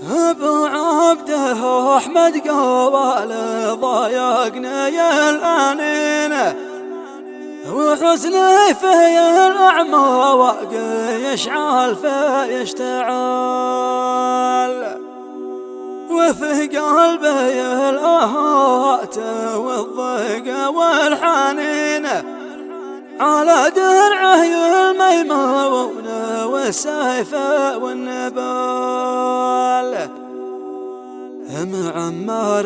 ابو عبده احمد قوال ضايقني الانين وحزني في الاعمى واقي يشعل فيشتعل وفي قلبي الآهات والضيق والحنين على درعه الميمون والسيف والنبال معمر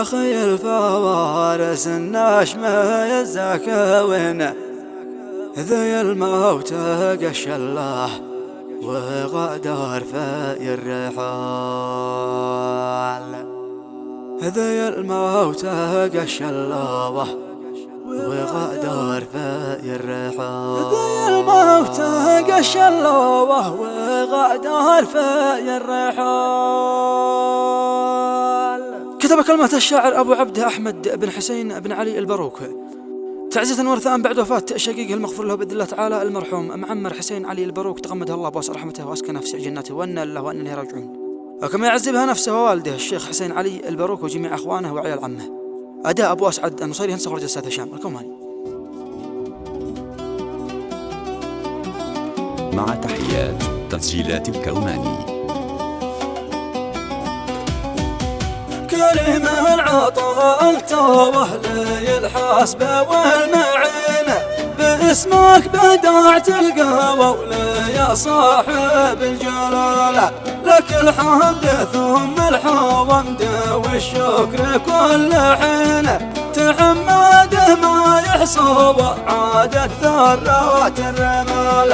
أخي الفوارس الناشمة الزكاوين ذي الموت قش الله وغدر في الرحال ذي الموت قش الله وغدر في الرحال ذي الموت قش الله وغدر في الرحال. كتب كلمة الشاعر أبو عبده أحمد بن حسين بن علي البروك تعزية ورثاء بعد وفاة شقيقه المغفور له بإذن الله تعالى المرحوم معمر حسين علي البروك تغمده الله بواسع رحمته وأسكنه في جناته وأنا لله وأنا إليه راجعون. وكما يعزي بها نفسه ووالده الشيخ حسين علي البروك وجميع أخوانه وعيال عمه. أداء أبو أسعد النصيري ينسخ رجل الأستاذ هشام الكوماني. مع تحيات تسجيلات الكوماني. كريم العطاء التوه لي الحسب والمعين باسمك بدعت القول يا صاحب الجلالة لك الحمد ثم الحمد والشكر كل حين تحمده ما يحصى عادة ذرات الرمال.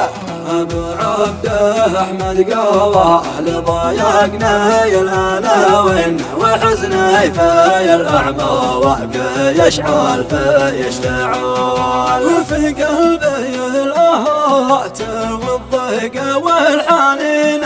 أبو عبده أحمد قوال ضايقنا الأناوين وحزني في الأعمى واقي يشعل فيشتعل وفي قلبي الآهات والضيق والحنين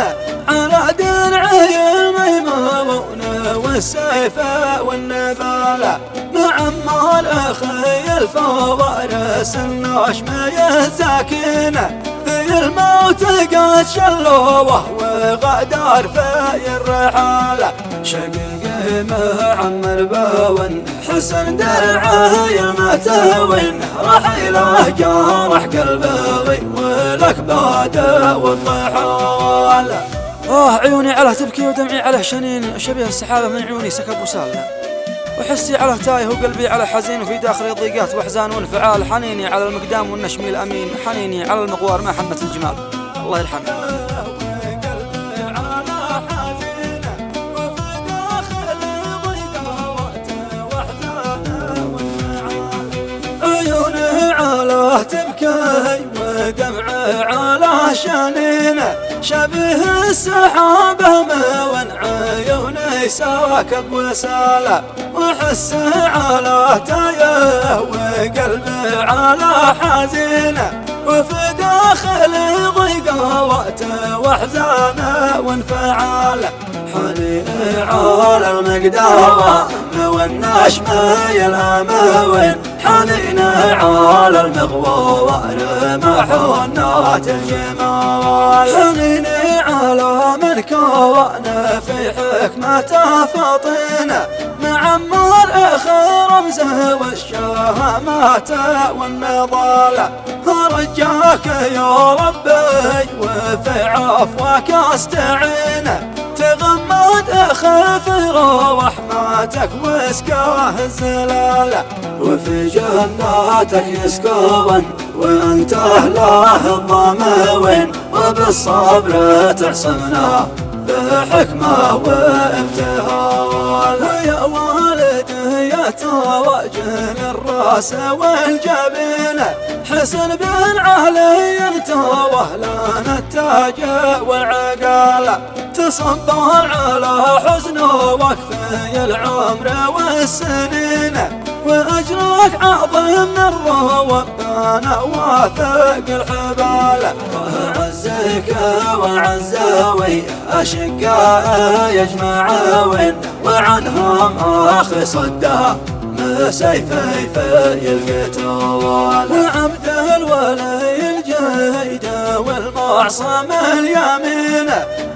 على درعي الميمون والسيف والنبال معمر أخي الفوارس الناشمة الزاكينة ذي الموت قد شلوه وغدر في الرحال شقيقي معمر باون حسن درعه المتاوين رحيله جارح قلبي ولك بادة والضحال. عيوني على تبكي ودمعي على شنين شبيه السحابة من عيوني سكب وسالنا وحسي على تايه وقلبي على حزين وفي داخلي ضيقات واحزان وانفعال حنيني على المقدام والنشمي الامين حنيني على المغوار ما حمة الجمال الله يرحمه. عيوني على تبكي ودمعي على شنينه شبيه السحابة من عيوني ساكب وسالة وحسي على تايه وقلبي على حزينه وفي داخلي ضيقات واحزانه وانفعاله حنيني على المقدام والنشمة الأموين حنيني على المغوار محنات الجمال حنيني على من كون في حكمته فطينه معمر أخي رمزه والشهامات والنضال رجاك يا ربي وفي عفوك استعينه تغمد أخي في رحمتك واسكاه الزلالة وفي جناتك يسكون وانت له الضموين وبالصبر تعصمنا بحكمة وابتهال. يا والدي يا تواجه الراس والجبين حسن بن علي انتوه لنا التاج والعقال تصبر على حزن وكفي العمر والسنين وأجرك أعظم من الروبان واثق الحبال وعزك وعزاوي أشقاء يجمعون وعنهم أخي صدى سيفي في القتال وعبده الولي الجيد والمعصم اليمين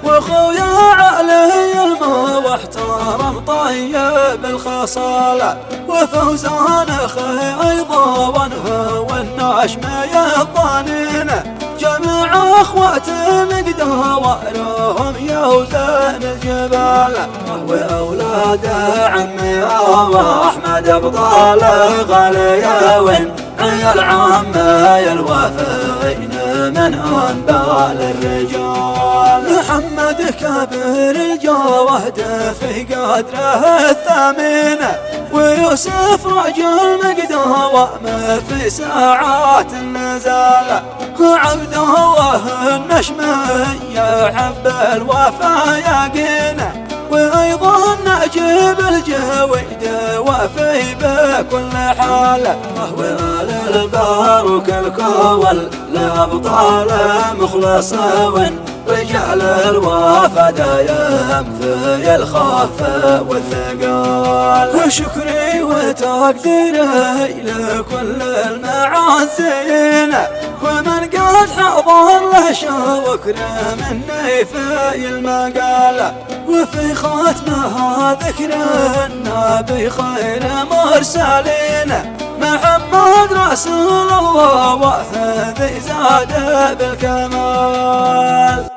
وخويا علي واحترم طيب الخصال، وفوزان اخي ايضا والنشم يضانين، جميع اخوات مقدارهم يوزن الجبال، واولاد عمي واحمد ابطال غاليين، عيال عمي الوافين من انبال الرجال، محمد كبير الجوهد في قدره الثمين، ويوسف رجل مقدار في ساعات النزال، عبد الله النشمي يحب الوفا يقينا، وايضا نجيب الجويد وفي بكل حال، وآل الباروك الكول لأبطال مخلصون، رجال الوفا دايم في الخوف والثقال، وشكري وتقديري لكل المعزين، ومن قد حضر له شكر مني في المقال، وفي ختمها ذكر النبي خير مرسلين، محمد رسول الله وهذي زاد بالكمال.